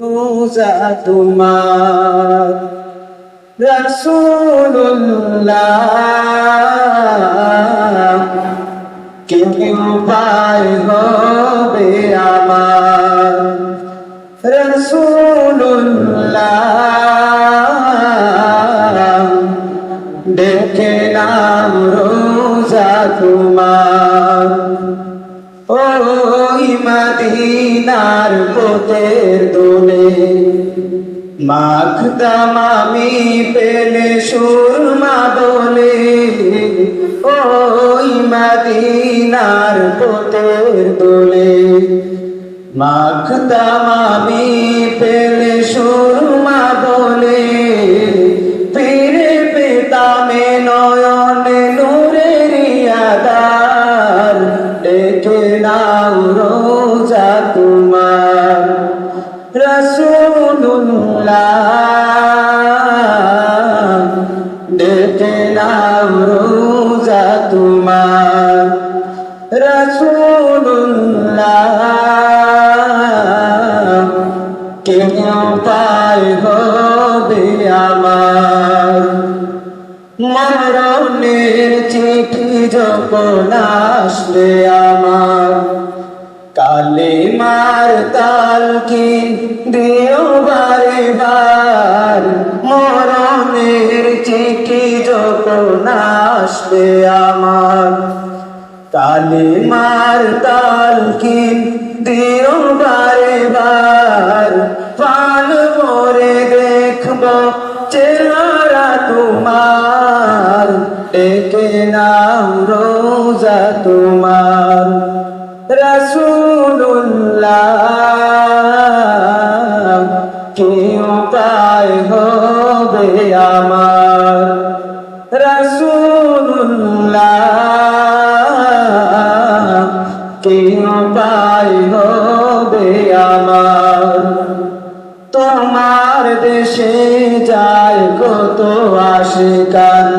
রোজা তোমার রাসূলুল্লাহ কি উপায় হবে আমার রাসূলুল্লাহ দেখে নাম রোজা তোমার ওই মদিনার পথের দোলে মাখতাম আমি পেলে সুরমা বলে ওই মদিনার পথের দোলে মাখতাম আমি পেলে সুরমা বলে ফিরে পেতাম নয়নে নূরের আধার দেখে নাও রোজা তোমার রাসূলুল্লাহ দেখে নাও রোজা তোমার রাসূলুল্লাহ কে উপায় হবে আমার মরণের চিঠি যখন আসবে আমার কালিমার তালকিন দিও বারে বার মরণের চিঠি যখন আসবে আমার কালিমার তালকিন দিও বারে বার প্রাণ ভরে দেখব চেহারা তোমার ডেকে নাও রোজা তোমার রাসূলুল্লাহ কি উপায় হবে আমার রাসূলুল্লাহ কি উপায় হবে আমার তোমার দেশে যায় কত আশিকান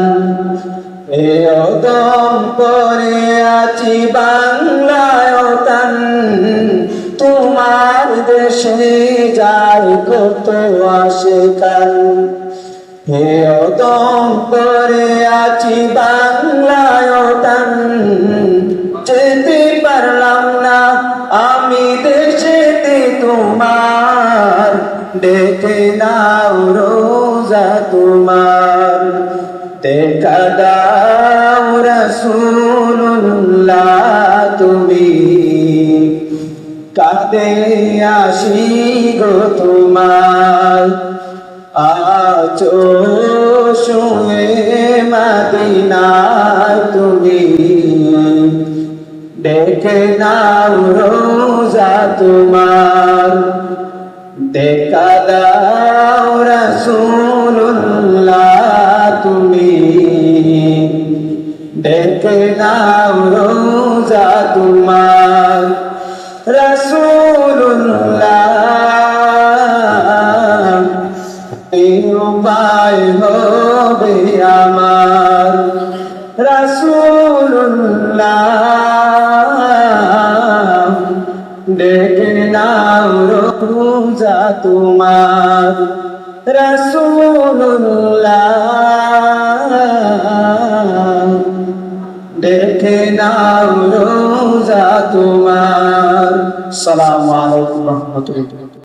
এ অদম করে আছি বাংলায় তান তোমার দেশে যায় কত আশিকান হে অদম করে আছি বাংলায় তান যেতে পারলাম না আমি দেশেতে তোমার ডেকে নাও রোজা তোমার দেখা দাও রাসূলুল্লাহ তুমি কাঁদে আসি গো তোমার আছো শুয়ে মদিনায় তুমি দেখে নাও রোজা তোমার দেখা দাও রাসূলুল্লাহ তুমি দেখে নাও রোজা তোমার রাসূলুল্লাহ এই উপায় হবে আমার রাসূলুল্লাহ দেখে নাও রোজা তোমার রাসূলুল্লাহ দেখে নাও রোজা তোমার। আসসালামু আলাইকুম ওয়া রাহমাতুল্লাহ।